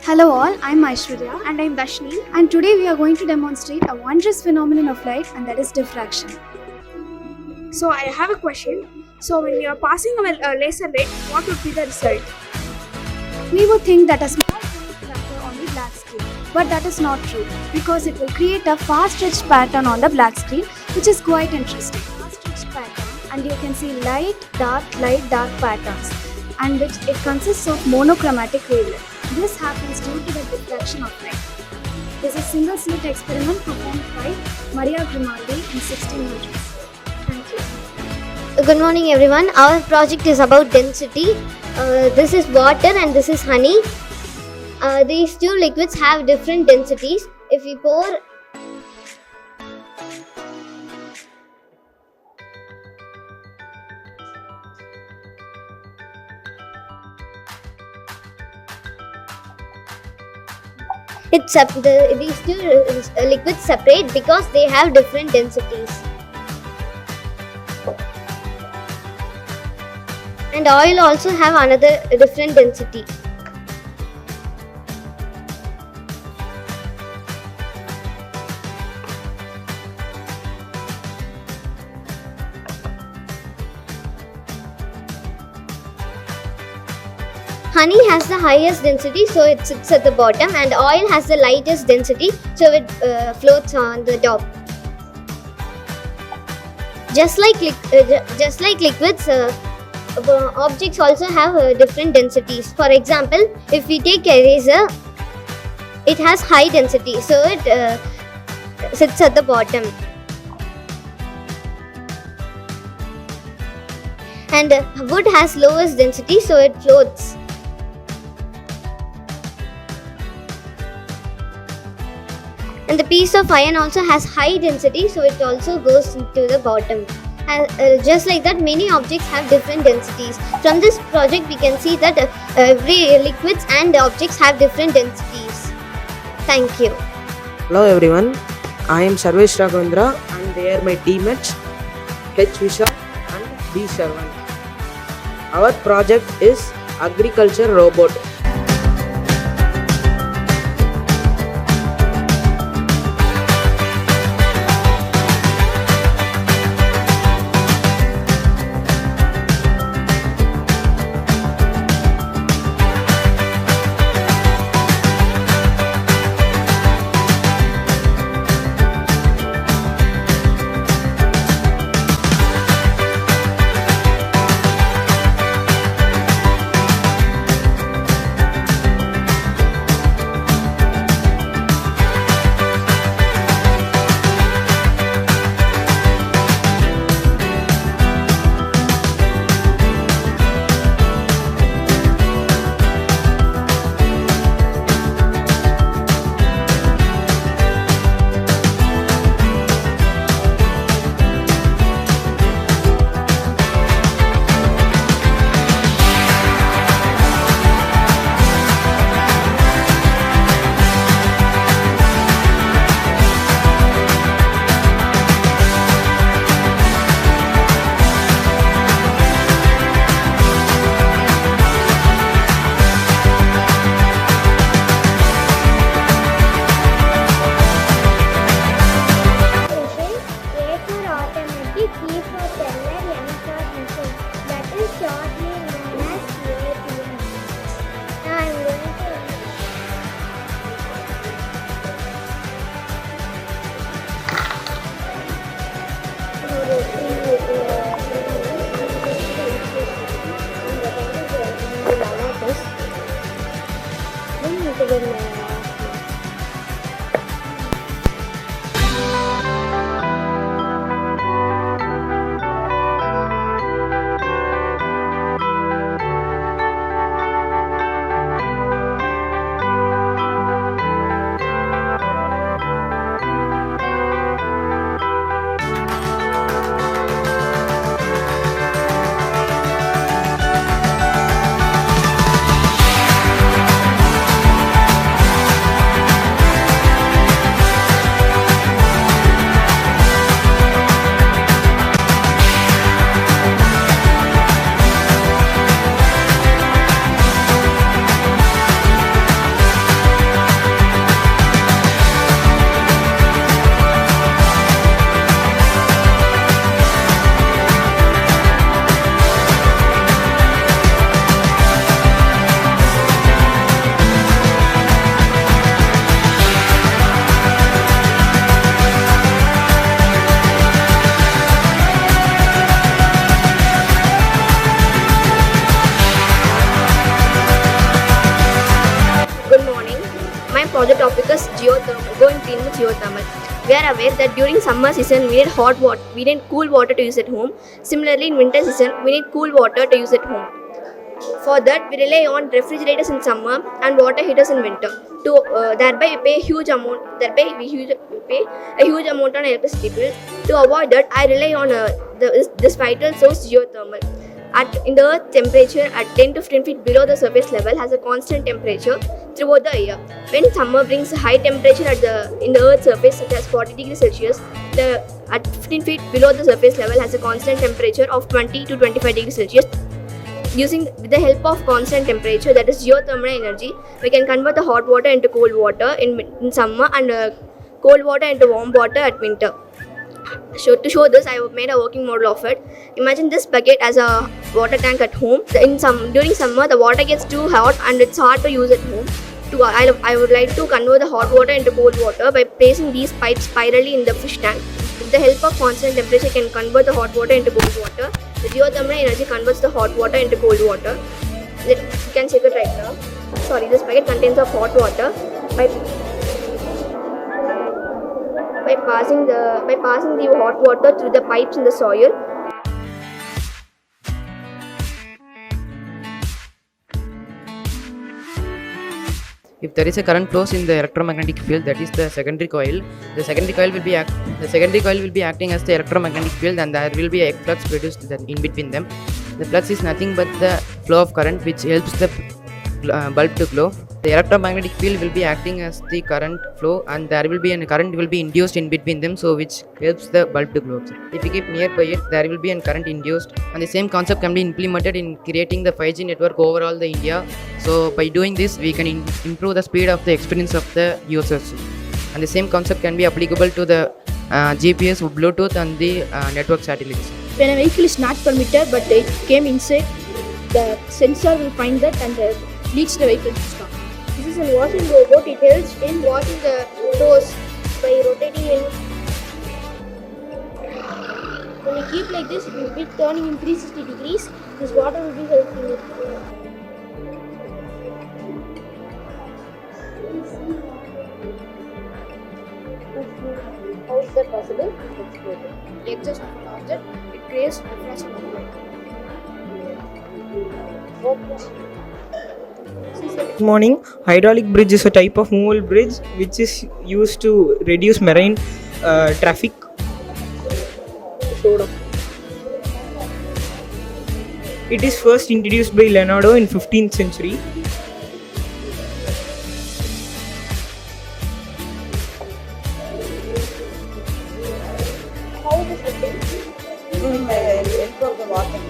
Hello all, I'm Aishwarya And I'm Dashni. and today we are going to demonstrate a wondrous phenomenon of light, and that is diffraction. So I have a question. So when you are passing a laser ray, what would be the result? We would think that a small tiny cracker on the black screen, but that is not true because it will create a fast-stretched pattern on the black screen, which is quite interesting. Fast-stretched pattern, and you can see light, dark patterns, and which it consists of monochromatic wavelength. This happens due to the diffraction of light. This is a single-slit experiment performed by Maria Grimaldi in 1600s. Thank you. Good morning everyone. Our project is about density. This is water and this is honey. These two liquids have different densities. If we pour these two liquids separate because they have different densities. And oil also have another different density. Honey has the highest density, so it sits at the bottom, and oil has the lightest density, so it floats on the top. Just like liquids, objects also have different densities. For example, if we take eraser, it has high density, so it sits at the bottom. And wood has lowest density, so it floats. And the piece of iron also has high density, so it also goes to the bottom. Just like that, many objects have different densities. From this project, we can see that every liquids and objects have different densities. Thank you. Hello everyone, I am Sarvesh Raghavendra and they are my teammates H. Vishal and B. Sharvan. Our project is Agriculture Robot. project topic is geothermal, going green with geothermal. We are aware that during summer season we need cool water to use at home. Similarly, in winter season we need cool water to use at home. For that, we rely on refrigerators in summer and water heaters in winter. To thereby we pay a huge amount. We pay a huge amount on electricity bill. To avoid that, I rely on this vital source geothermal. In the earth temperature at 10 to 15 feet below the surface level has a constant temperature throughout the year. When summer brings high temperature in the earth's surface such as 40 degrees Celsius, at 15 feet below the surface level has a constant temperature of 20 to 25 degrees Celsius. With the help of constant temperature, that is geothermal energy, we can convert the hot water into cold water in summer and cold water into warm water at winter. So to show this, I have made a working model of it. Imagine this bucket as a water tank at home. During summer, the water gets too hot and it's hard to use at home. I would like to convert the hot water into cold water by placing these pipes spirally in the fish tank. With the help of constant temperature, can convert the hot water into cold water. The geothermal energy converts the hot water into cold water. You can check it right now. This bucket contains of hot water. By passing the hot water through the pipes in the soil. If there is a current flows in the electromagnetic field, that is the secondary coil. The secondary coil will be acting as the electromagnetic field, and there will be a flux produced in between them. The flux is nothing but the flow of current which helps the bulb to glow. The electromagnetic field will be acting as the current flow, and there will be a current will be induced in between them, so which helps the bulb to glow. If you keep nearby it, there will be a current induced, and the same concept can be implemented in creating the 5G network overall the India. So by doing this, we can improve the speed of the experience of the users, and the same concept can be applicable to the GPS, Bluetooth, and the network satellites. When a vehicle is not permitted but it came inside, the sensor will find that and leads the vehicle to stop. This is a washing robot. It helps in washing the clothes by rotating in. When you keep like this, it will be turning in 360 degrees. This water will be helping it. How is that possible? The exhaust of an object, it creates reflection of light. Good morning. Hydraulic bridge is a type of movable bridge which is used to reduce marine traffic. It is first introduced by Leonardo in 15th century. How is it working?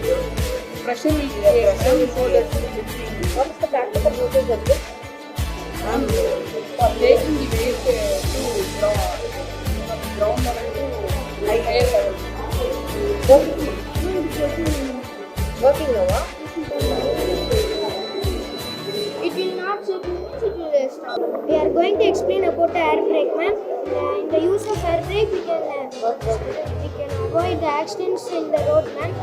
Pressure will create so that What is the practical usage of this? taking the weight to ground level to air level. Working now, huh? It will not shake, it will stop. We are going to explain about the air brake, ma'am. In the use of air brake, we can avoid the accidents in the road, ma'am.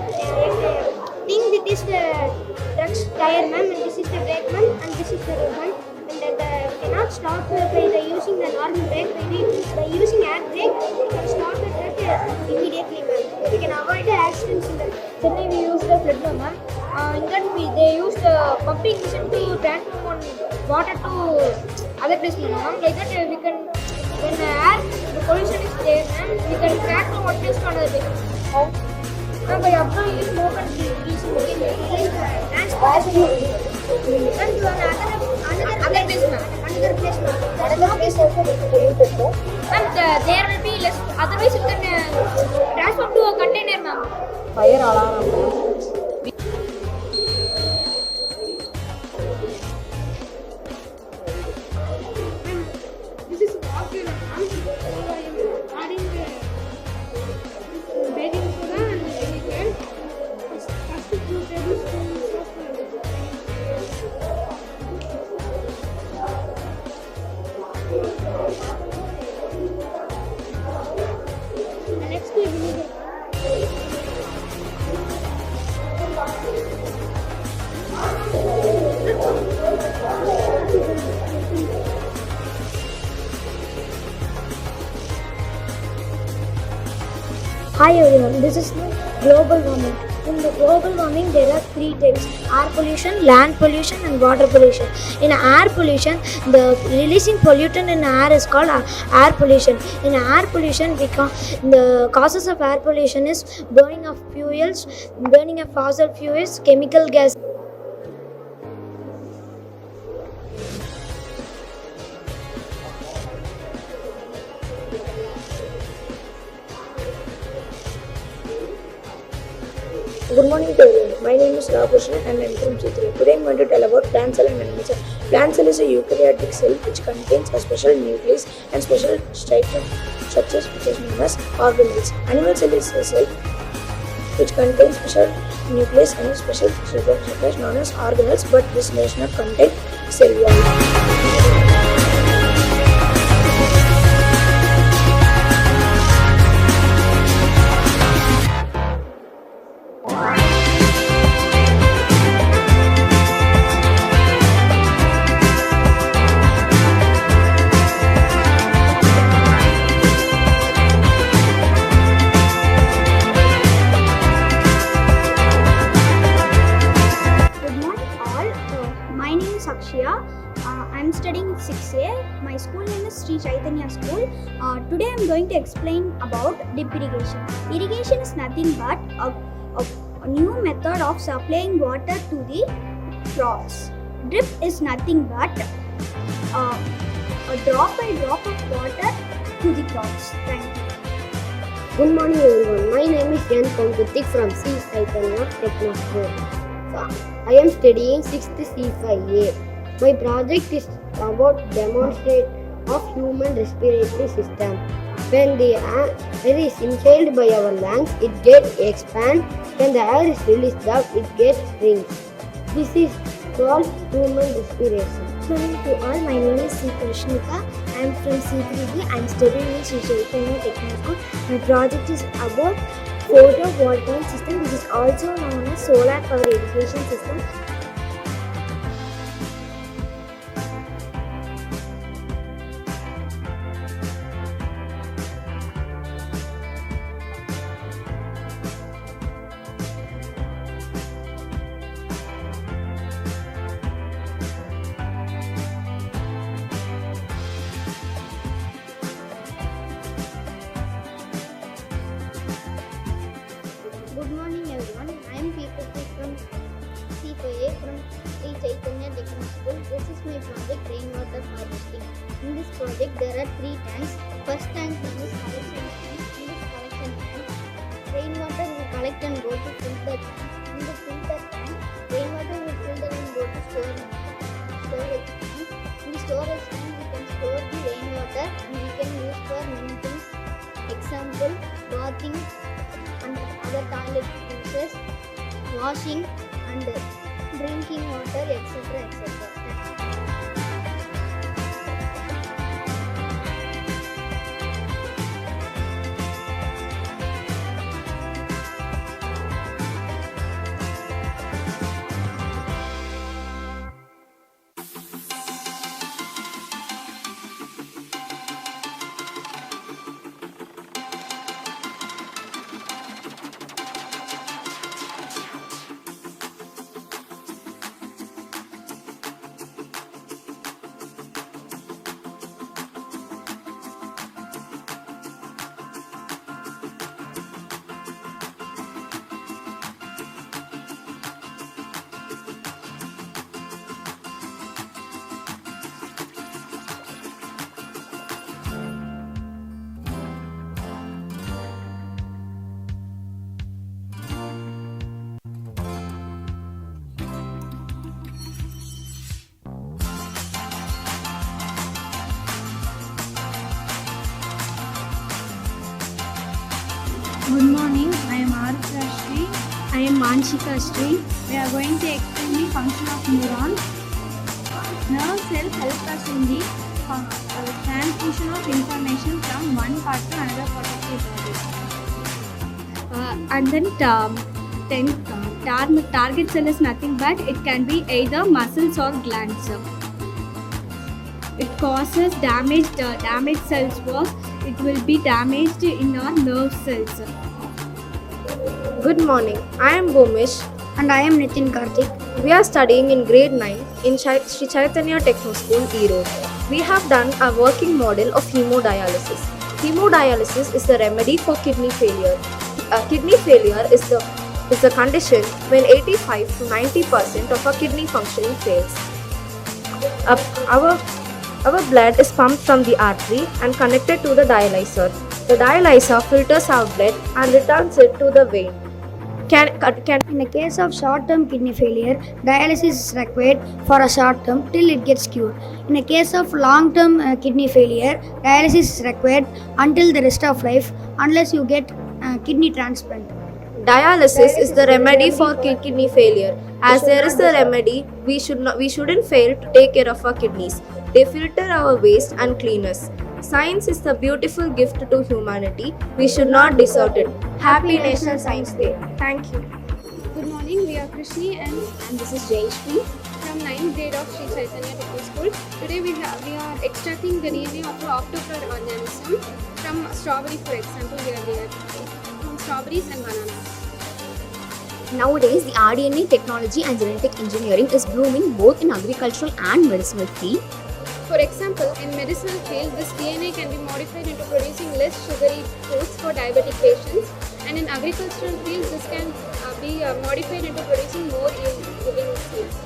Think this is the truck's tire, ma'am, and this is the brake, ma'am, and this is the ribbon. And we cannot stop by using the normal brake. By using air brake, we can stop the truck immediately, ma'am. We can avoid the accidents in the Chennai. We use the flood, ma'am. In that they use the pumping machine to transform on water to other place, ma'am. Like that we can, when the pollution is there, ma'am, we can transfer one place to another place. How? By applying smoke and grease, we can transfer and to another place, ma'am. Another place also we can use it, and there will be less. Otherwise, you can transform to a container, ma'am. Fire alarm. This is vacuum. Adding baking soda and vinegar. First 2 tablespoons of The next vinegar. Hi everyone, this is global warming. In the global warming, there are three types: air pollution, land pollution, and water pollution. In air pollution, the releasing pollutant in air is called air pollution. In air pollution, the causes of air pollution is burning of fuels, burning of fossil fuels, chemical gas. Good morning to everyone. My name is Ramakrishnan and I am from C3. Today I am going to tell about plant cell and animal cell. Plant cell is a eukaryotic cell which contains a special nucleus and special structures which is known as organelles. Animal cell is a cell which contains special nucleus and a special structures known as organelles, but this does not contain cell wall. I'm studying 6A. My school name is Sri Chaithanya School. Today I'm going to explain about drip irrigation. Irrigation is nothing but a new method of supplying water to the crops. Drip is nothing but a drop by drop of water to the crops. Thank you. Good morning everyone. My name is Jan Konkutik from C. Chaithanya Techno School. I am studying 6th C5A. My project is about demonstrate of human respiratory system. When the air is inhaled by our lungs, it gets expand. When the air is released out, it gets shrink. This is called human respiration. Good morning to all. My name is C. Krishnika. I am from C3D. I am studying in Sri Chaithanya Techno School. My project is about photovoltaic system, which is also known as solar power irrigation system. Good morning everyone. I am Peter from C5A from Sri Chaithanya Techno School. This is my project rainwater harvesting. In this project there are 3 tanks. First tank is collection tank. In this collection tank, rainwater will collect and go to filter tank. In the filter tank, rainwater will filter and go to storage tank. In the storage tank, we can store the rainwater and we can use for many things. Example, bathing and other toilet uses, washing and drinking water, etc. etc. Good morning, I am Arthra Shri. I am Manshika Shri. We are going to explain the function of neurons. Nerve cells help us in the transmission of information from one part to another part of the body. And then target cell is nothing but it can be either muscles or glands. It causes damaged cells was it will be damaged in our nerve cells. Good morning. I am Bhumish. And I am Nitin Karthik. We are studying in grade 9 in Sri Chaithanya Techno School, ERODE. We have done a working model of hemodialysis. Hemodialysis is the remedy for kidney failure. Kidney failure is the condition when 85 to 90% of our kidney functioning fails. Our blood is pumped from the artery and connected to the dialyzer. The dialyzer filters our blood and returns it to the vein. In the case of short-term kidney failure, dialysis is required for a short term till it gets cured. In the case of long-term kidney failure, dialysis is required until the rest of life unless you get kidney transplant. Dialysis is the remedy for kidney failure. As there is the remedy, we shouldn't fail to take care of our kidneys. They filter our waste and clean us. Science is the beautiful gift to humanity. We should not desert it. Happy National Science Day. Thank you. Good morning, we are Krishni and this is Jayashri. from 9th grade of Sri Chaithanya Techno School. Today we are extracting the DNA of an octopod organism from strawberry, for example. We are from strawberries and bananas. Nowadays, the rDNA technology and genetic engineering is blooming both in agricultural and medicinal field. For example, in medicinal field, this DNA can be modified into producing less sugary foods for diabetic patients, and in agricultural field, this can be modified into producing more yielding seeds.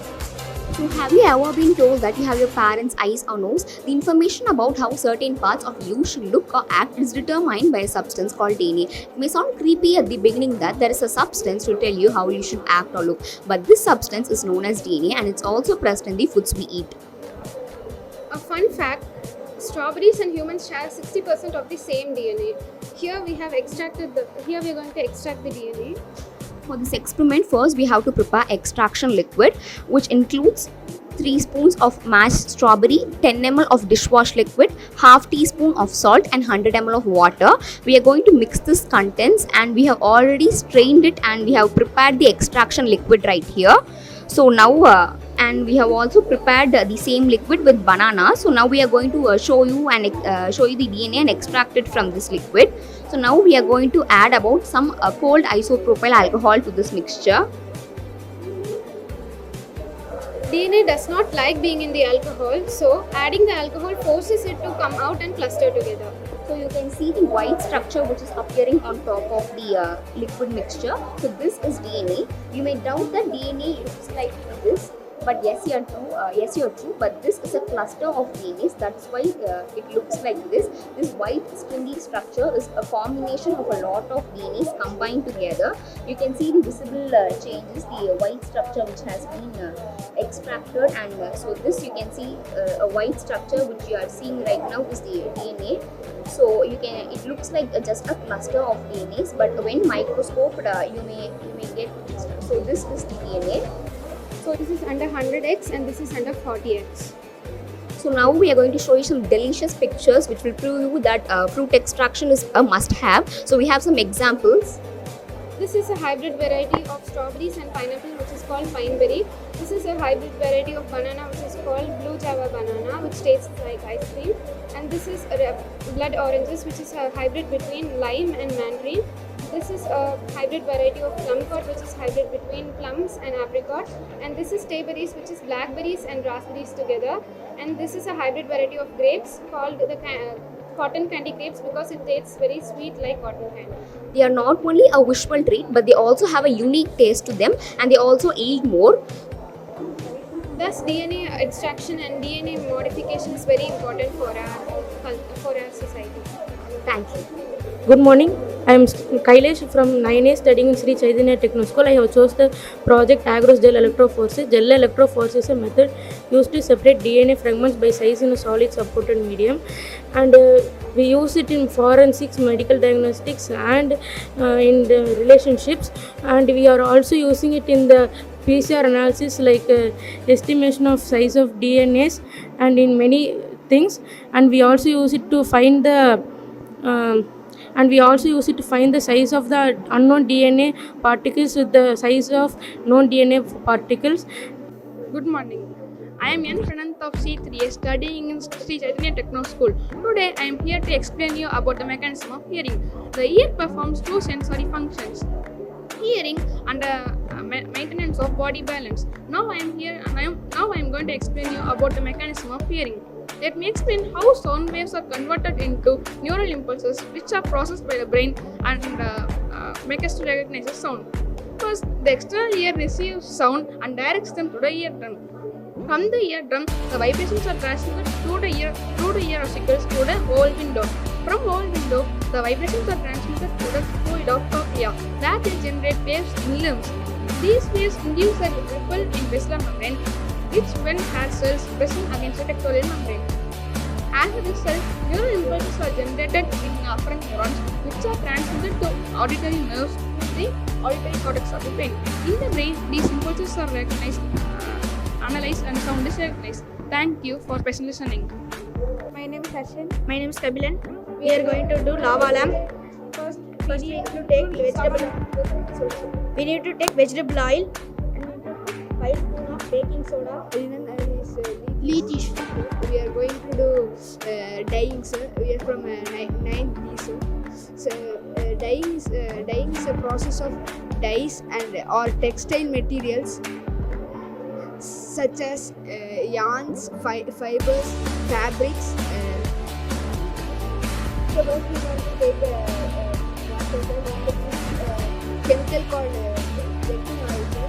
So, have you ever been told that you have your parents' eyes or nose? The information about how certain parts of you should look or act is determined by a substance called DNA. It may sound creepy at the beginning that there is a substance to tell you how you should act or look, but this substance is known as DNA and it's also present in the foods we eat. A fun fact, strawberries and humans share 60% of the same DNA. Here we are going to extract the DNA. For this experiment, first we have to prepare extraction liquid, which includes 3 spoons of mashed strawberry, 10 ml of dishwash liquid, half teaspoon of salt and 100 ml of water. We are going to mix this contents and we have already strained it and we have prepared the extraction liquid right here. So now and we have also prepared the same liquid with banana. So now we are going to show you the DNA and extract it from this liquid. So now we are going to add about some cold isopropyl alcohol to this mixture. DNA does not like being in the alcohol, so adding the alcohol forces it to come out and cluster together. So you can see the white structure which is appearing on top of the liquid mixture. So this is DNA. You may doubt that DNA looks like this, but yes, you are true. But this is a cluster of DNAs. That's why it looks like this. This white stringy structure is a combination of a lot of DNAs combined together. You can see the visible changes, the white structure which has been extracted, and so this you can see a white structure which you are seeing right now is the DNA. So it looks like just a cluster of DNAs, but when microscoped you may get this. So this is the DNA. So this is under 100x and this is under 40x. So now we are going to show you some delicious pictures which will prove you that fruit extraction is a must-have. So we have some examples. This is a hybrid variety of strawberries and pineapple which is called pineberry. This is a hybrid variety of banana which is called blue java banana, which tastes like ice cream. And this is blood oranges, which is a hybrid between lime and mandarin. This is a hybrid variety of plumcod, which is hybrid between plums and apricot. And this is stayberries, which is blackberries and raspberries together. And this is a hybrid variety of grapes called the cotton candy grapes because it tastes very sweet like cotton candy. They are not only a visual treat, but they also have a unique taste to them, and they also yield more. Thus, DNA extraction and DNA modification is very important for our society. Thank you. Good morning. I am Kailesh from 9A studying in Sri Chaithanya Techno School. I have chose the project Agros Gel Electrophoresis. Gel electrophoresis is a method used to separate DNA fragments by size in a solid supported medium, and we use it in forensics, medical diagnostics, and in the relationships, and we are also using it in the PCR analysis like estimation of size of DNAs and in many things, and we also use it to find the size of the unknown DNA particles with the size of known DNA particles. Good morning. I am N. Pranant of C3A studying in Sri Chaithanya Techno School. Today I am here to explain you about the mechanism of hearing. The ear performs two sensory functions. hearing, and maintenance of body balance. Now I am going to explain you about the mechanism of hearing. Let me explain how sound waves are converted into neural impulses, which are processed by the brain and make us to recognize the sound. First, the external ear receives sound and directs them to the eardrum. From the eardrum, the vibrations are transmitted through the ear vesicles to the whole window. From whole window, the vibrations are transmitted to the fluid of cochlea, where they generate waves in limbs. These waves induce a ripple in basilar membrane, which when hair cells pressing against the tectorial membrane. As a result, neural impulses are generated in afferent neurons, which are transmitted to auditory nerves through the auditory cortex of the brain. In the brain, these impulses are recognized, analyzed, and sound is recognized. Thank you for patient listening. My name is Harshan. My name is Kabilan. We are going to do lava lamp. First we need to take vegetable. We need to take vegetable oil. And 5 spoon of baking soda. Leetish. We are going to do dyeing, sir. We are from 9th B, sir. So dyeing is a process of dyes and or textile materials such as yarns, fibers, fabrics. So first we want to take Chemical called baking oil, sir.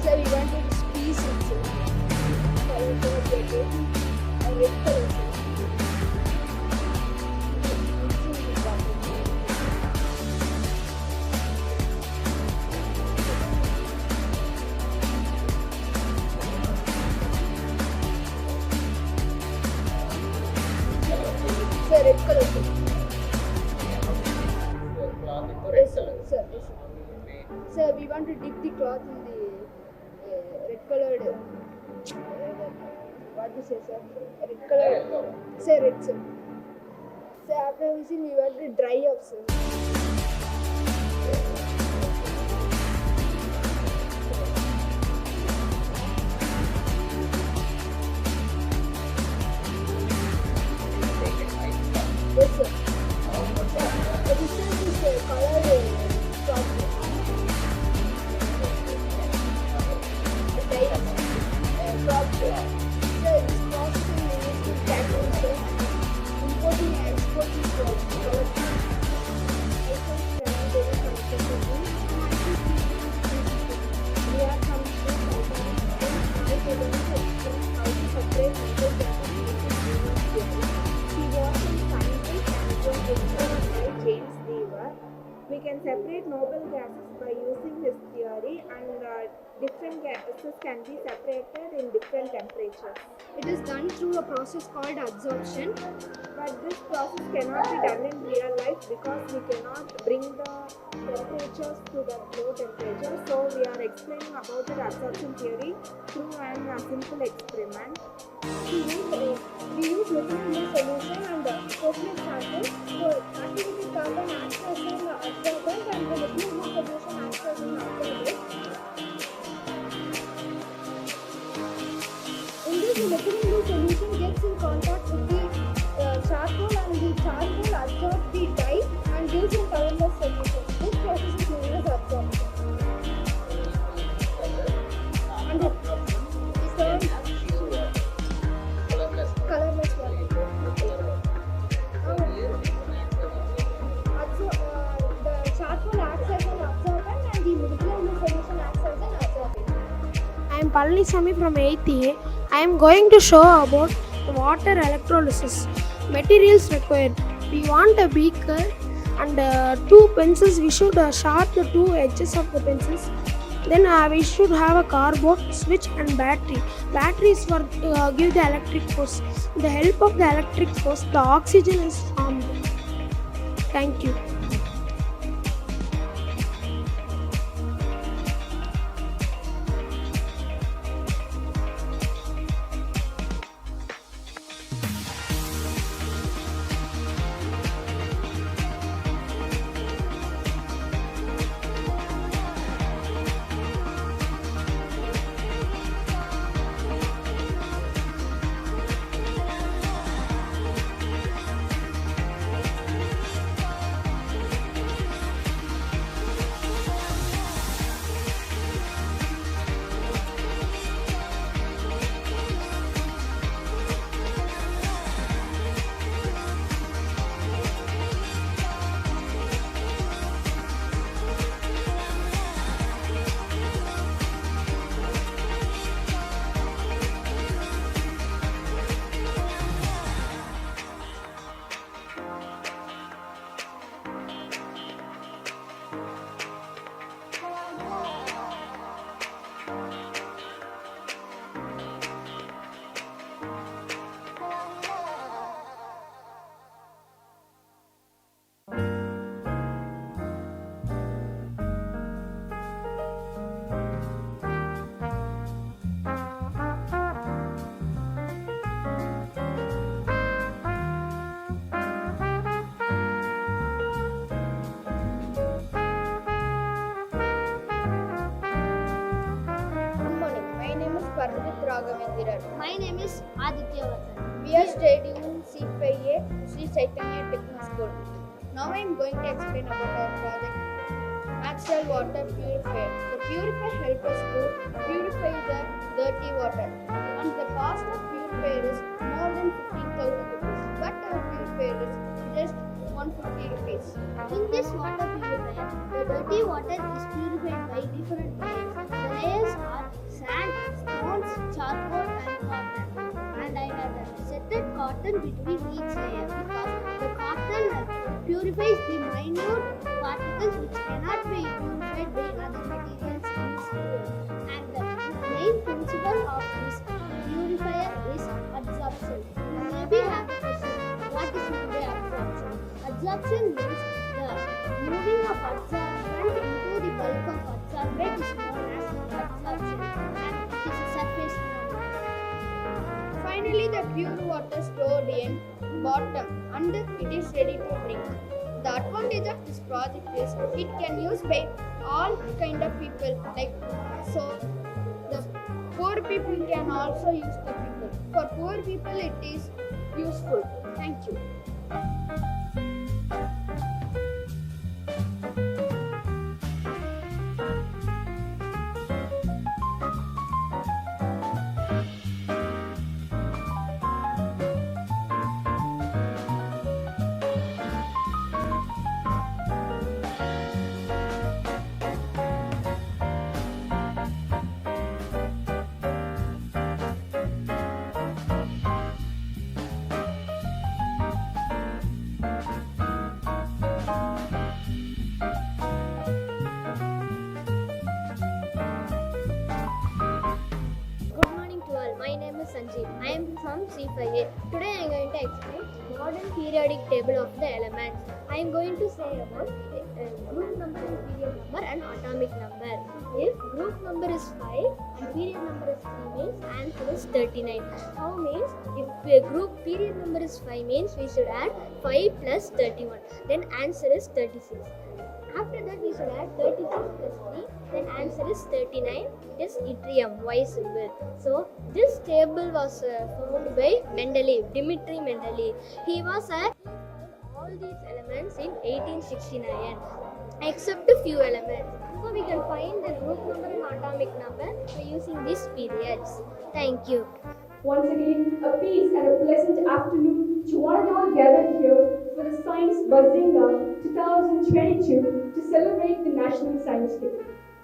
So we want to squeeze it, sir. So we want to get it a red color, sir. Red color. Yes, sir. Sir, we want to dip the cloth in the red colored. What do you say, sir? Red colored. Sir, red, sir. Sir, after using, we want to dry up, sir. Yes, sir. This is colored chocolate. Chocolate. Sir, this processing is used to tackle, sir. Importing and exporting chocolate. We are from how to separate metal gases using he was a scientist and was by James Lever. We can separate noble gases by using his theory, and different gases can be separated in different temperatures. It is done through a process called adsorption. But this process cannot be done in real life because we cannot bring the temperatures to the low temperature. So we are explaining about the adsorption theory through a simple experiment. We use liquid solution and coconut sample. So activity carbon acts as an absorbent and the liquid solution acts as an absorbent. In this, the liquid solution gets in contact with the charcoal, and the charcoal absorbs the dye and gives a colorless solution. This process is known as absorption. And the third, colorless one. The charcoal acts as an absorbent and the liquid solution acts as an absorbent. I am Palanisamy from 8th A. I am going to show about water electrolysis. Materials required. We want a beaker and 2 pencils. We should sharp the 2 edges of the pencils. Then we should have a cardboard, switch and battery. Battery is for give the electric force. With the help of the electric force, the oxygen is formed. Thank you. My name is Aditya Vardhan. We are studying C5A, Sri Chaithanya Technical School. Now I am going to explain about our project, natural water purifier. The purifier helps us to purify the dirty water, and the cost of purifier is more than 15,000 rupees. But our purifier is just 150 rupees. In this water purifier, the dirty water is purified by different layers. The layers are sand, stones, charcoal, and cotton. And I have setted cotton between each layer because the cotton purifies the minute particles which cannot be purified by other materials in this. And the main principle of this purifier is absorption. You maybe have a question, what is meant by absorption? Absorption means the moving of absorbent into the bulk of absorbent is known as absorption, and it is a surface phenomenon. Finally, the pure water stored in bottom and it is ready to drink. The advantage of this project is it can use by all kind of people, like so the poor people can also use the people. For poor people it is useful. Thank you. Good morning to all. My name is Sanjeev. I am from C5A. Today I am going to explain modern periodic table of the elements. I am going to say about group number and period number and atomic number. If group number is 5 and period number is 3 means answer is 39. How means if group period number is 5 means we should add 5 plus 31. Then answer is 36. After that we should add 36 plus 3, then answer is 39. It is yttrium, Y symbol. So this table was found by Mendeleev, Dmitri Mendeleev. He was found all these elements in 1869 except a few elements. So we can find the group number and atomic number by using these periods. Thank you. Once again, a peace and a pleasant afternoon to one and all gathered here for the Science Bazinga 2022 to celebrate the National Science Day.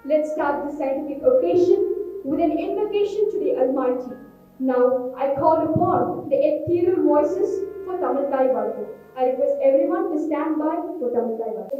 Let's start the scientific occasion with an invocation to the Almighty. Now, I call upon the ethereal voices for Tamil Thai Vardu. I request everyone to stand by for Tamil Thai Vardu.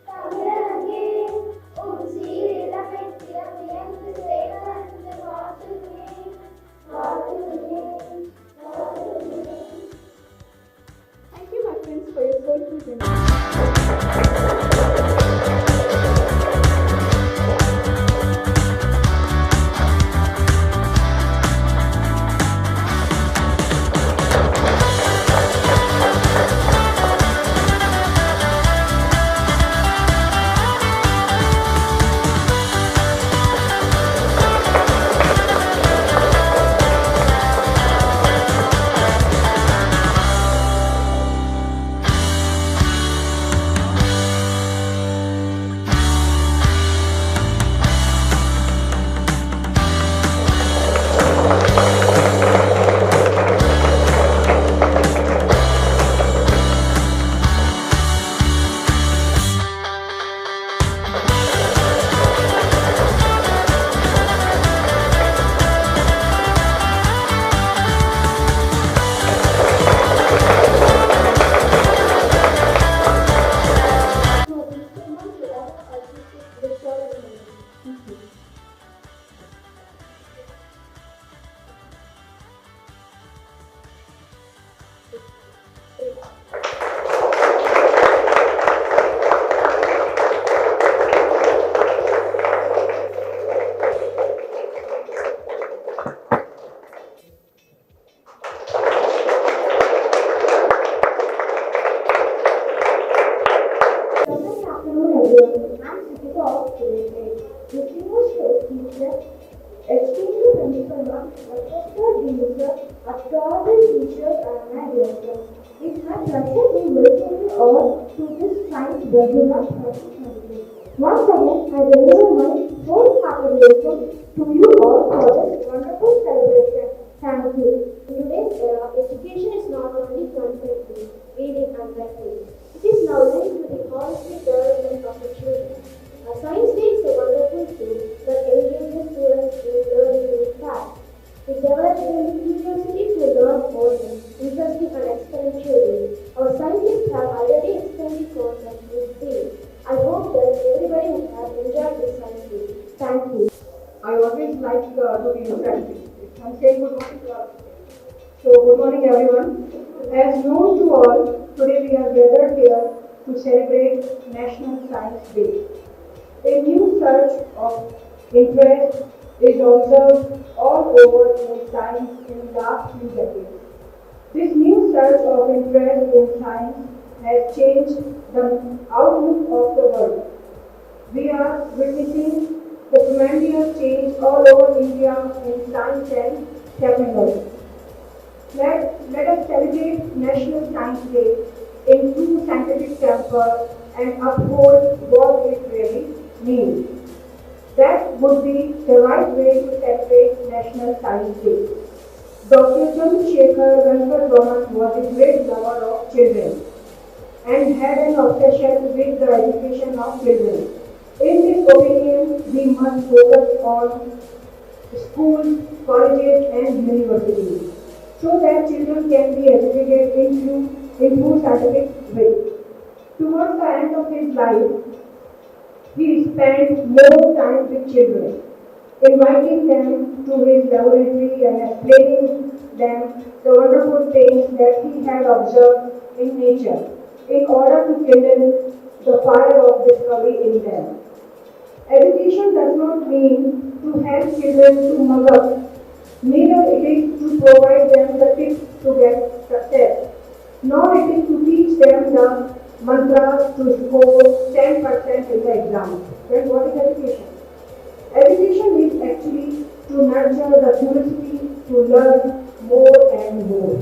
தமிழரங்கே teacher. Extremely principal marks, assessor the user, applauded teachers and managers. It has pleasure to welcome you all to this science webinar 2022. Once again, I deliver my wholehearted welcome to you all for this wonderful celebration. Thank you. In today's era, education is not only concentrating, reading and writing. It is now linked to the holistic development of the children. A science day is a wonderful tool that engages students in learning new facts. It develops their curiosity to learn more in interesting and experiential ways. Our scientists have already explained the concept in detail. I hope that everybody would have enjoyed this science day. Thank you. I always like to be interactive. I'm saying good morning to all. So, good morning everyone. As known to all, today we are gathered here to celebrate National Science Day. A new surge of interest is observed all over in science in the last few decades. This new surge of interest in science has changed the outlook of the world. We are witnessing the tremendous change all over India in science and technology. Let us celebrate National Science Day in true scientific temper and uphold what it really means. That would be the right way to celebrate National Science Day. Dr. Chandrasekhar Venkataraman was a great lover of children and had an obsession with the education of children. In his opinion, we must focus on schools, colleges and universities so that children can be educated in scientific way. Towards the end of his life, he spent more time with children, inviting them to his laboratory and explaining them the wonderful things that he had observed in nature in order to kindle the fire of discovery in them. Education does not mean to help children to mug up, neither it is to provide them the tips to get success, nor it is to teach them the mantras to score 10% in the exam. Then what is education? Education is actually to nurture the curiosity to learn more and more.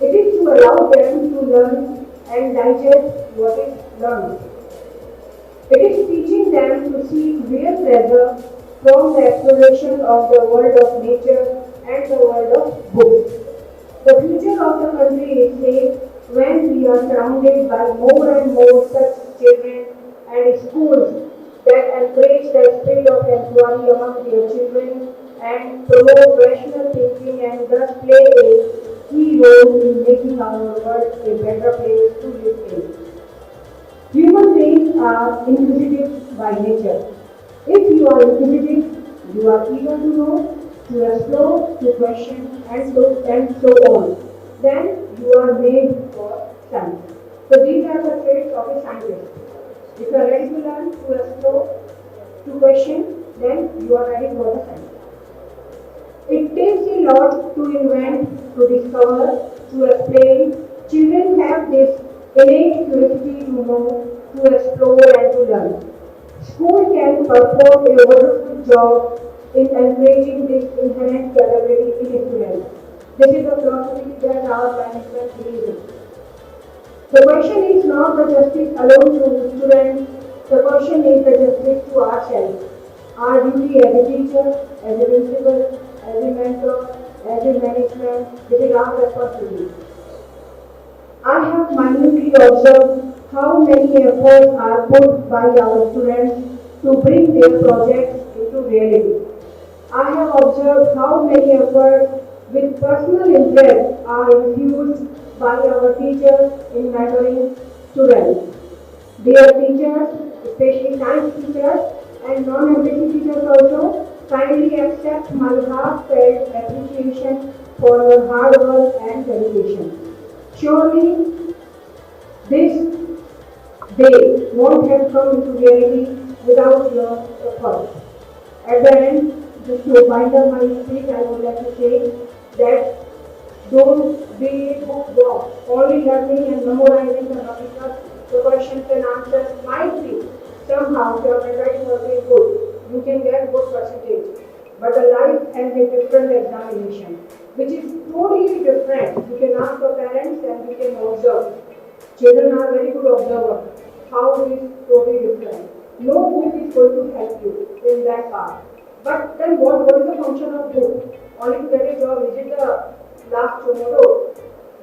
It is to allow them to learn and digest what is learned. It is teaching them to seek real pleasure from the exploration of the world of nature and the world of books. The future of the country is safe when we are surrounded by more and more such children and schools that encourage the spirit of inquiry among their children and promote rational thinking and thus play a key role in making our world a better place to live in. Human beings are inquisitive by nature. If you are inquisitive, you are eager to know, to explore, to question, and so on. Then you are made for science. So these are the traits of a scientist. If you are ready to learn, to explore, to question, then you are ready for the science. It takes a lot to invent, to discover, to explain. Children have this innate curiosity to know, to explore and to learn. School can perform a wonderful job in encouraging this inherent capability in students. This is the philosophy that our management believes in. The question is not the justice alone to students, the question is the justice to ourselves. Our duty as a teacher, as a principal, as a mentor, as a management, this is our responsibility. I have minutely observed how many efforts are put by our students to bring their projects into reality. I have observed how many efforts with personal interest are infused by our teachers in mentoring students. Their teachers, especially science teachers and non-MPC teachers also, kindly accept my heartfelt appreciation for your hard work and dedication. Surely, this day won't have come into reality without your effort. At the end, just to wind up my speech, I would like to say that don't be bookworm, only learning and memorizing the questions and answers might be somehow your handwriting was very good, you can get good percentage. But a life has a different examination, which is totally different. You can ask your parents and you can observe. Children are very good observers. How it is totally different. No book is going to help you in that part. But then what is the function of book? Only to get a job, is it the last tomorrow?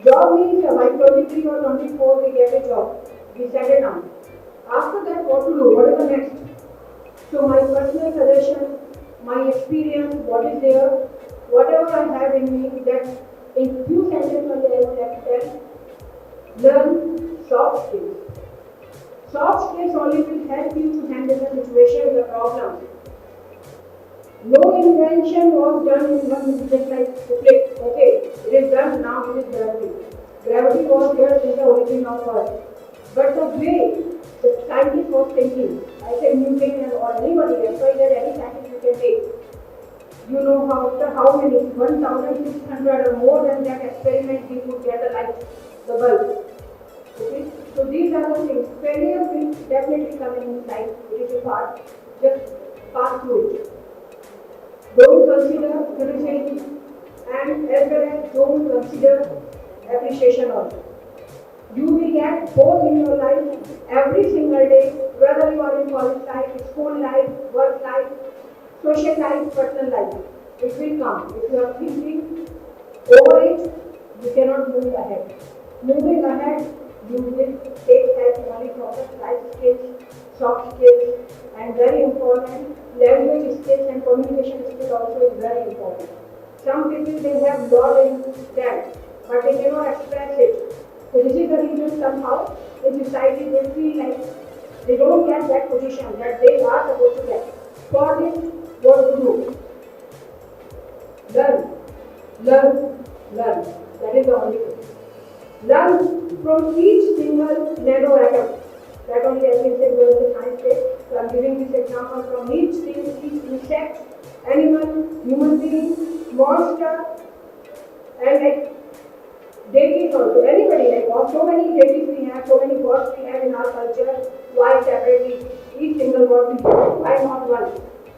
Job means by 23 or 24 we get a job. We settle down. After that, what to do? What is the next? So my personal suggestion, my experience, what is there, whatever I have in me, that in few sentences only I would like to tell, learn soft skills. Soft skills only will help you to handle the situation, the problem. No invention was done in one minute, just like click. Okay, it is done, now it is gravity. Gravity was there since the origin of Earth. But the way the scientist was thinking, I said Newton or anybody, that's why there any scientist you can take. You know how many, 1,600 or more than that experiment we could get the light, the bulb. Okay, so these are the things. Failure will definitely come in life. It is a part. Just pass through it. Don't consider criticism and as well as don't consider appreciation also. You will get both in your life every single day, whether you are in college life, school life, work life, social life, personal life. It will come. If you are thinking over it, you cannot move ahead. Moving ahead, you will take help only from the life skills, soft skills, and very important, language skills and communication skills also is very important. Some people they have lot in them, but they cannot express it. So this is the reason somehow in society they feel like they don't get that position that they are supposed to get. For this, what to do? Learn, learn, learn. That is the only thing. Learn from each single nano atom. That only I can say was the science day. So I am giving this example from each thing, each insect, animal, human being, monster, and like deities also. Anybody, like so many deities we have, so many gods we have in our culture. Why separately each single god we have? Why not one?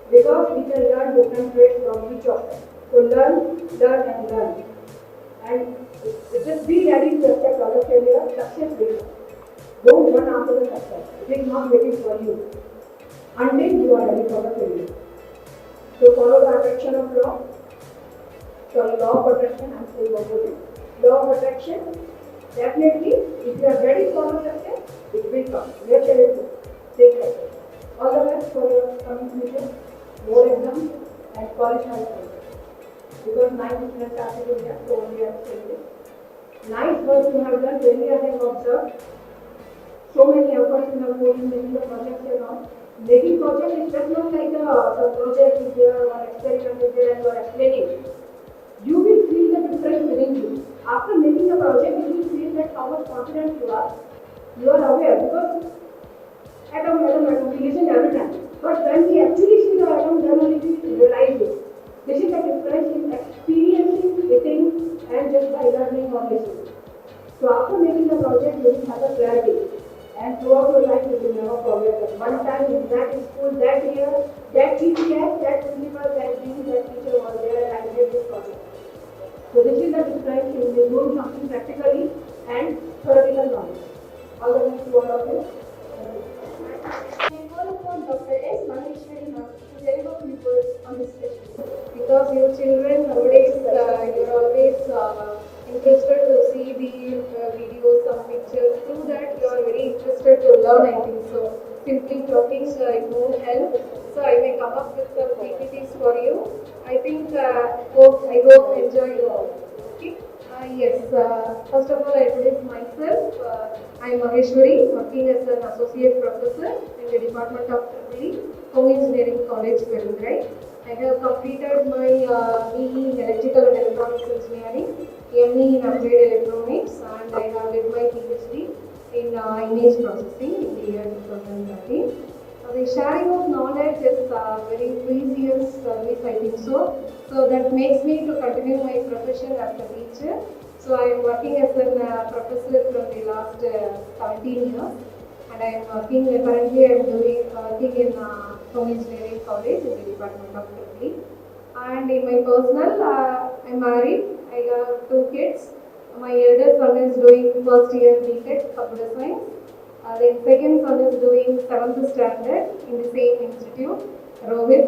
Because we can learn different traits from each of them. So learn, learn and learn. And just be ready to accept other failure, success will come. Don't run after the success. It is not waiting for you until you are ready for the failure. So follow the attraction of law. Sorry, law of attraction, I am saying opposite. Law of attraction, definitely, if you are ready for the success, it will come. Where shall it go? Take care. All the best for your coming future, more exams and college life. Because 9 students started in that, so only I am saying this. Nice work you have done, really I have observed. So many efforts you have put in making the projects and all. Making project is just not like the project is there or experiment is there and you are explaining. You will feel the difference within you. After making a project, you will feel that how much confident you are. You are aware because atom, we listen every time. But when we actually see the atom, then only we realize it. This is the difference in experiencing a thing and just by learning or listening. So after making the project, you will have a clarity. And throughout your life, you will never forget that. One time in that school, that year, that teacher, that principal, that teacher was there and I did this project. So this is the difference in doing something practically and theoretical knowledge. All the best to all of you. I call upon Dr. S. Maheshwari ma'am to deliver a few words on this session. Because you children nowadays, you're always interested to see the videos, some pictures. Through that, you are very interested to learn, I think so. Simply talking, it won't help. So I may come up with some PPTs for you. I think, I hope enjoy you all. Okay? Yes, first of all, I introduce myself. I am Maheshwari, working as an associate professor in the Department of Home Engineering College, Perundurai. I have completed my BE in Electrical and Electronics Engineering, ME in Applied Electronics, and I have did my PhD in image processing in the year 2013. The sharing of knowledge is very precious service, I think so. So that makes me to continue my profession as a teacher. So I am working as a professor from the last 17 years. And and I am working, currently I am doing working in Home Engineering College in the Department of Chemistry. And in my personal, I am married, I have 2 kids. My eldest son is doing first year BTech Computer Science. Then second son is doing 7th standard in the same institute, Rohit,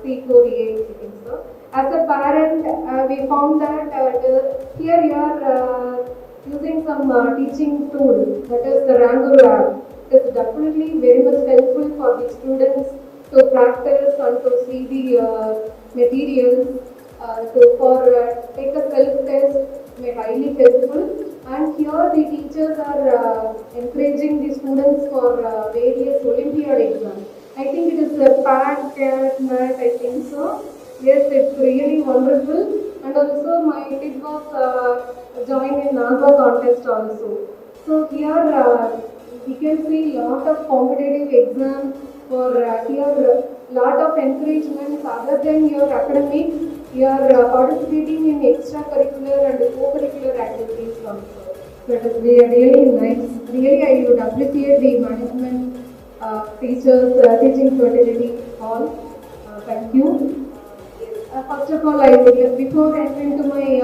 C4EA, I think so. As a parent, we found that here you are using some teaching tool, that is the Rango Lab. It is definitely very much helpful for the students to practice and to see the materials, take a self-test, may highly helpful. And here the teachers are encouraging the students for various Olympiad exams. I think it is a PAT, CAT, MAT, I think so. Yes, it's really wonderful. And also my kid was joined in NASA contest also. So here we can see lot of competitive exams for here lot of encouragement other than your academics. You are participating in extracurricular and co-curricular activities also. So it is really nice. Really, I would appreciate the management, teachers, teaching fraternity all. Thank you. First of all, I would, before entering to my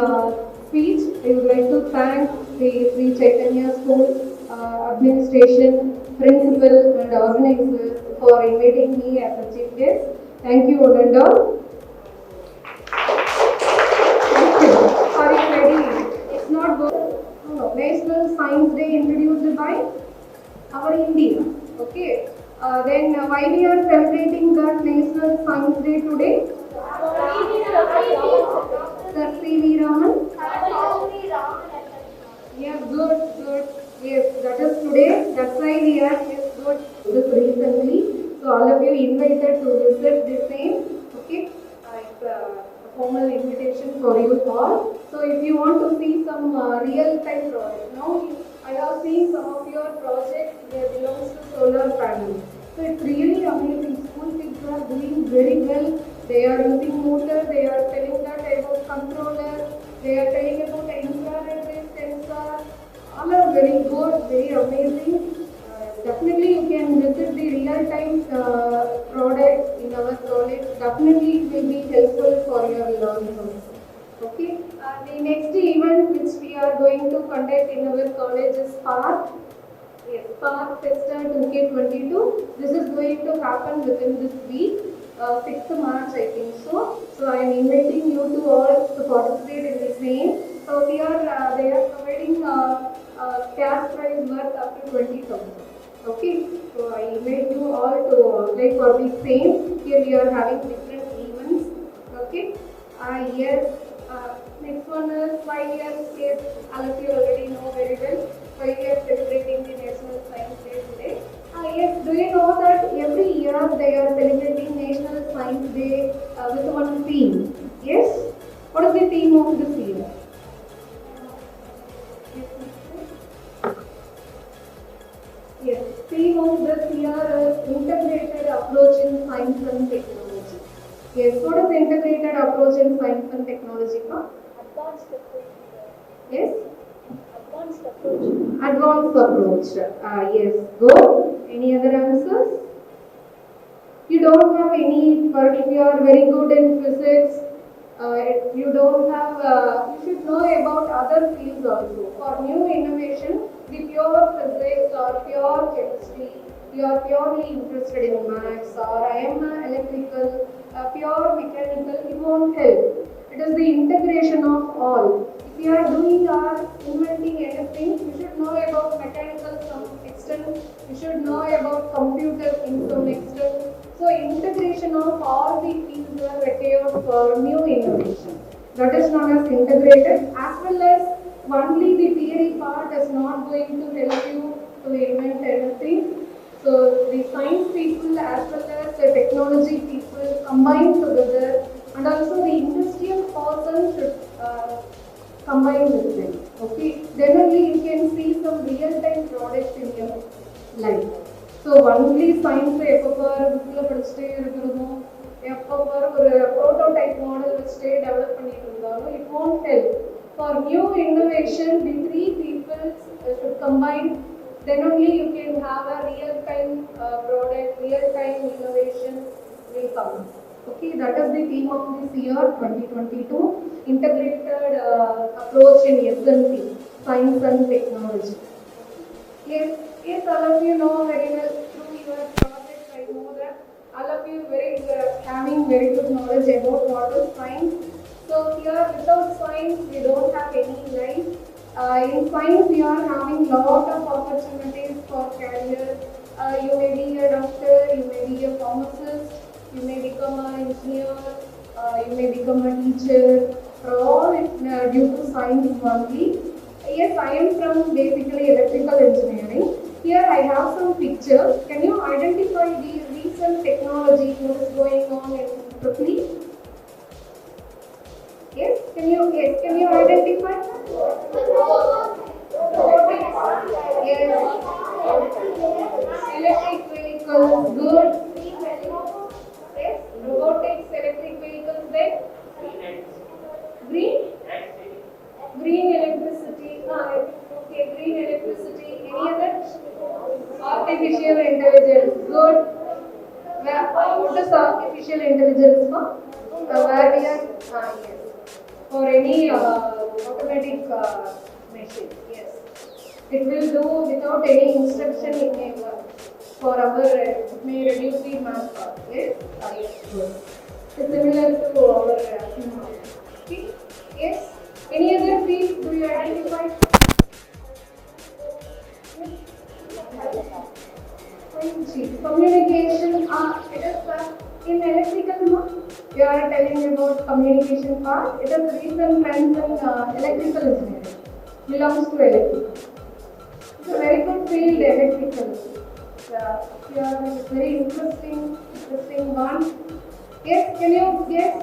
speech, I would like to thank the Sri Chaithanya School administration, principal and organizers for inviting me as a chief guest. Thank you, one and all. Thank you. Are you ready? It's not good. No. National Science Day introduced by our India. Okay. Then why we are celebrating that National Science Day today? Sir C.V. Raman. Yeah, good. Yes, that is today. That's why we are good this recently. So all of you invited to visit the same. Okay, it's a formal invitation for you all. So if you want to see some real-time projects, now I have seen some of your projects. They belongs to solar panels. So it's really amazing. School kids are doing very well. They are using motor. They are telling that about controller. They are telling about infrared sensor. All are very good, very amazing. Definitely you can visit the real-time products in our college. Definitely it will be helpful for your learning also. Okay. The next event which we are going to conduct in our college is Spark. Yes, Spark Festa 2K22. This is going to happen within this week. 6th March, I think so. So I am inviting you to all to participate in the same. So here they are providing cash prize worth up to 20,000. Okay. So I invite you all to apply for the same. Here we are having different events. Okay. Yes. Next one is 5 years. Yes, all of you already know very well. 5 years celebrating the National Science Day today. Yes, do you know that every year they are celebrating National Science Day with one theme? Yes? What is the theme of this year? Yes, theme of this year is integrated approach in science and technology. Yes, what is integrated approach in science and technology? Advanced approach. Yes? Advanced approach. Advanced approach. Yes, good. Any other answers? You don't have any, but if you are very good in physics, you don't have, you should know about other fields also. For new innovation, the pure physics or pure chemistry, you are purely interested in maths or I am electrical, pure mechanical, it won't help. It is the integration of all. If you are doing or inventing anything, you should know about mechanical to some extent, you should know about computer in some extent. So integration of all the fields are required for new innovation. That is known as integrated, as well as only the theory part is not going to help you to invent anything. So the science people as well as the technology people combine together, and also the industrial person should combine with them. Okay, then only you can see some real-time products in your life. So only science எப்பப்பாரு புக்ல படிச்சிட்டே இருக்கிறதும் எப்பப்பாரு ஒரு prototype model வச்சிட்டே develop பண்ணிட்டு இருந்தாலும் it won't help. For new innovation, the three people should combine Then only you can have a real-time product, real-time innovation will come. Okay, that is the theme of this year 2022, integrated approach in S&T, science and technology. Yes, yes, all of you know very well through your project. I know that all of you having very good knowledge about what is science. So here, without science, we don't have any life. In science, we are having lot of opportunities for career. You may be a doctor, you may be a pharmacist, you may become an engineer, you may become a teacher. All due to science only. Yes, I am from basically electrical engineering. Here I have some pictures. Can you identify the recent technology what is going on in Italy? Yes, can you identify? Yes. Electric vehicles, good. Yes, robotics, electric vehicles, then green. Green electricity. Okay, green electricity. Any other? Artificial intelligence. Good. What is artificial intelligence for? Where we are? Yes. For any automatic machine. Yes. It will do without any instruction in a work. For our, it may reduce the manpower. Yes. Yes. Good. It's similar to our human. Okay. Yes. Any other field do you identify? 5G. Communication. It is in electrical mode. You are telling about communication part. It is recent trends in electrical engineering. Belongs to electrical. It's a very good field, electrical. It's very interesting one. Yes, can you guess?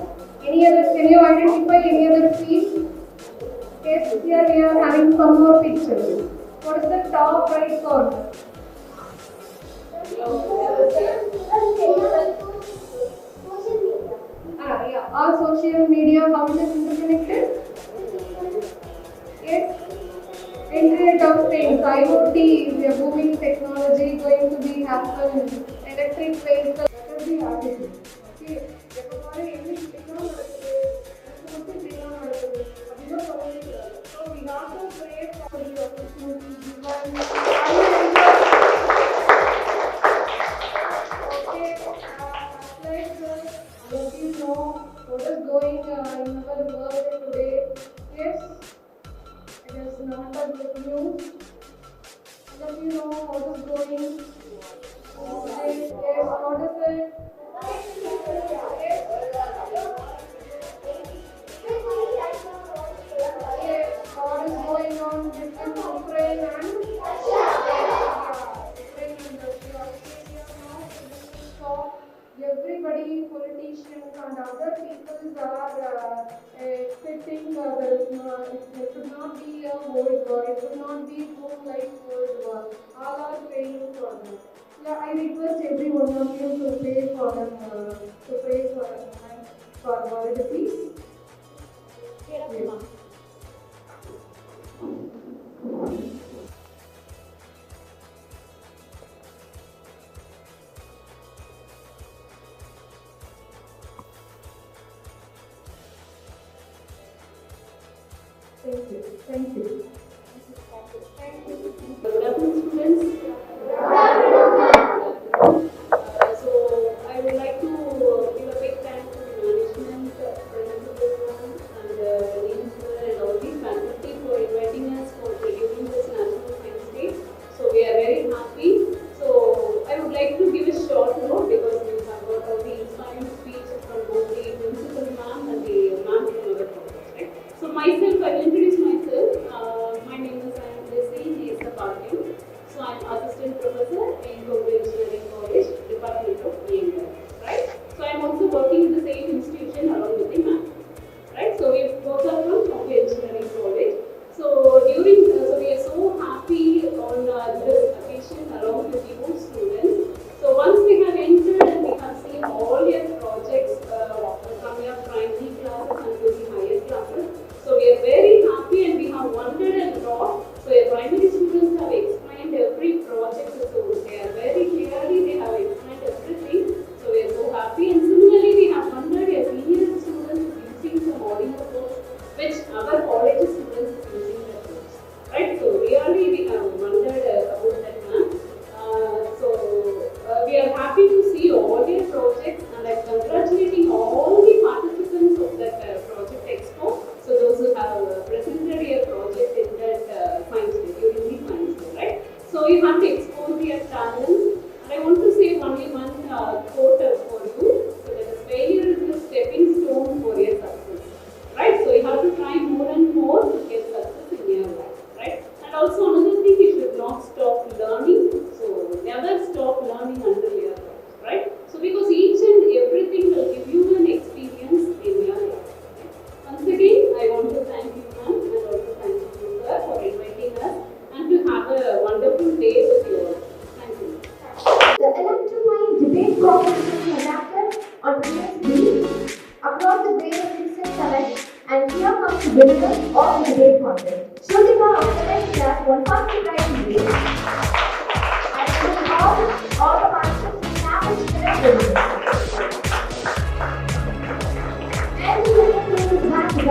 Any other? Can you identify any other field? Yes, here we are having some more pictures. What is the top right corner? Yeah. All social media, how it is interconnected? Yes. Internet of Things, IoT is a booming technology going to be happen. Electric vehicles, that is the article. Okay. So we have to pray for the opportunity given. Okay, let you know what is going in our world today. Yes, it is not a good news. Let you know what is going today. Yes, what is it? What is going on between Ukraine and so everybody, politicians and other people are expecting it should not be a world war, it should not be boom like world war. All are praying for them. Yeah, I request every one of you to pray for them, for world peace. Yes. Thank you. Thank you. Good afternoon, students. So I would like to give a big thanks to the management, principal and the dean and all the faculty for inviting us for giving this National Science Day. So we are very happy. So I would like to give a short note because we have got all the inspiring speeches from both the principal ma'am and the ma'am from our college, right? So myself, I will introduce myself.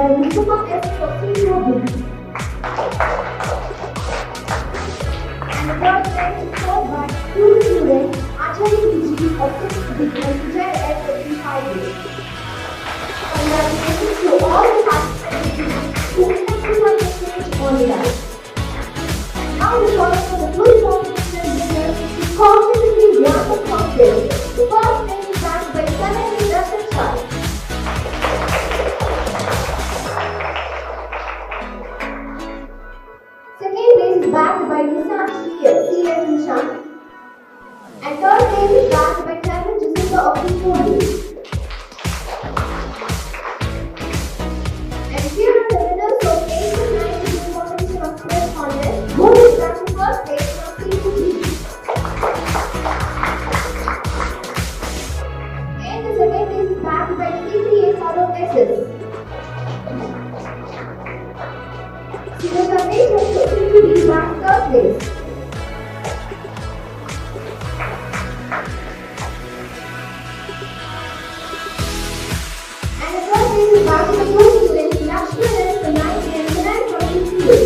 where Mustafa S for C4B. And the third place is scored by two students, Acharya Vijay of 6th B and Vijay S for C5B. Congratulations to all the participants who excelled the stage on the line. Now we call for the full competition winners who confidently won the contest. The first place is backed by 7 Russian stars. Second place is backed by Nissan CS Nishan. And third place is backed by Kevin Jessica of P4D. And here are the winners of 8th and 9th Junior competition of quiz contest. Both is back to first place from C2B. And the second place is backed by C3A Saro SS. Sirota Mate has chosen to be back third place. And the third place is back to the two students, Lakshman S from 9th and Vinay from CCA.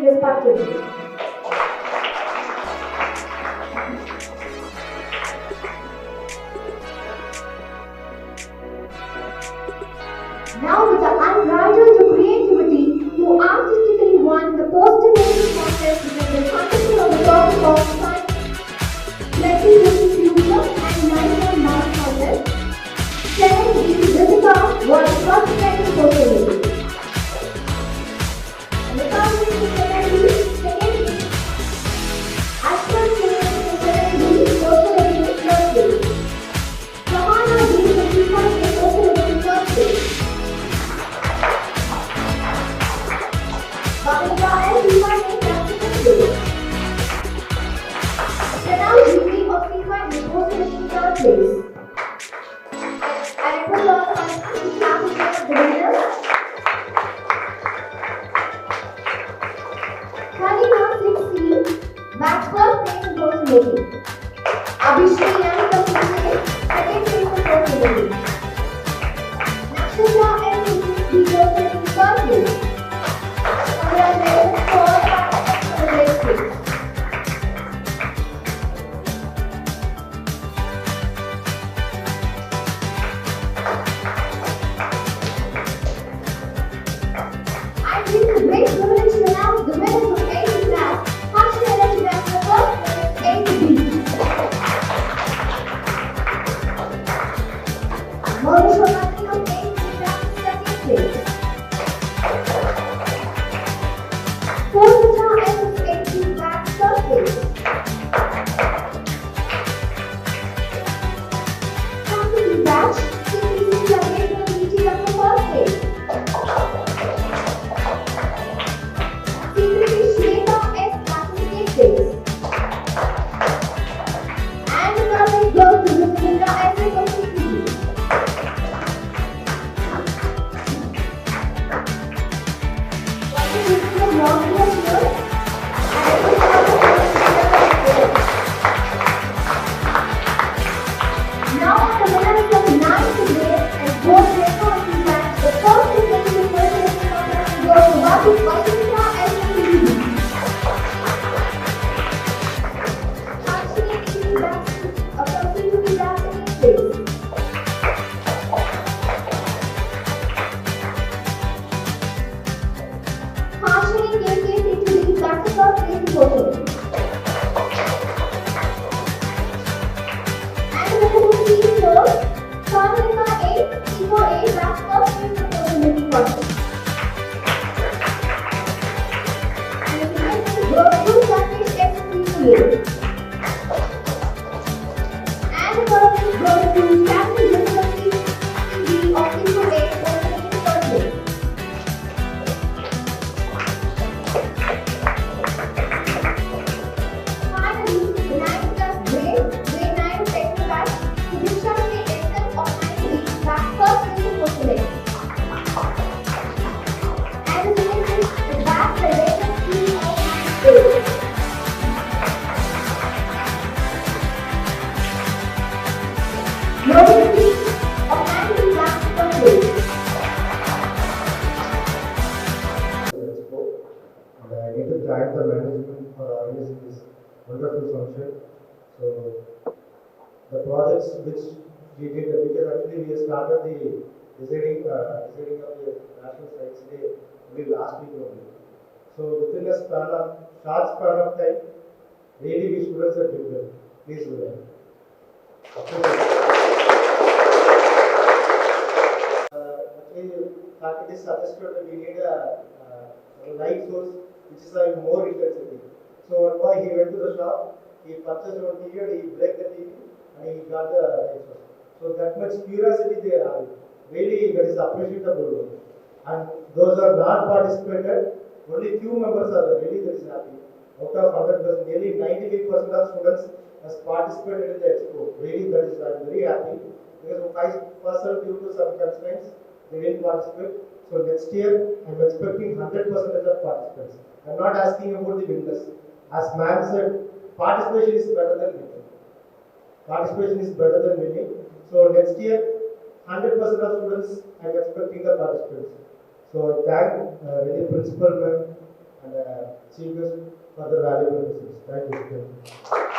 Respectively. Now with the unbridled creativity, who artistically won the poster-making contest with the contest on the topic of science, flexibility, future, and lifelong math contest. 7B Jessica was first place in poster making. And the company is second B. Ashwin Singh is second B, poster making third place. Sahana B is the first place, poster making third place. Bhavika and Viva in second place. Pranam GP of Viva in poster making third place. I request all the participants to clap for the winners. Kalina 6C, back first place in poster making. Abhishek M from CCA, second place in poster making. Nakshatra M from poster making third place. Congratulations to all participants for the next place. I feel the great privilege to announce the winners of 8th class. Harshit and Rajat for first place, 8B. Monisha Mati of 8th class, second place. Purnita M of 8th class, third place. Company batch, CPC Lagat from ETF for first place. Secretary Shweta S. Second place. And the perfect goes to Vinita S. from CPC. What is this from Long Years here? Now the winners of 9th grade and 4th grade committee match, the first to place the first place goes to Vaishika and CPC. Harshini is back from CPC back second place. Harshini KK Italy back to first place in total. And the winner is C4, Karnika 8, C4A back first place in total making contest. And the second is Gurukul Rakesh X CCA. And the third is goes to Captain Jessica CCB ERODE a handle plastic of waste. And I need to thank the management for organizing this wonderful function. So the projects which we did, because actually we started the designing of the National Science Day only last week only. So within a short span of time, really we students are doing well. Please do that. Actually, faculty suggested that we need a light source which is having more intensity. So one boy, he went to the shop, he purchased one TV and he break the TV and he got the light source. So that much curiosity they have. Really, that is appreciable. And those are not participated, only few members are really very happy. Out of 100%, nearly 95% of students has participated in the expo. Really, that is, I'm very happy. Because 5% due to some constraints, they didn't participate. So next year, I'm expecting 100% of participants. I'm not asking about the winners. As ma'am said, participation is better than winning. Participation is better than winning. So next year, 100% of students, I'm expecting the participants. So I thank really principal ma'am and chief guest for the valuable messages. Thank you.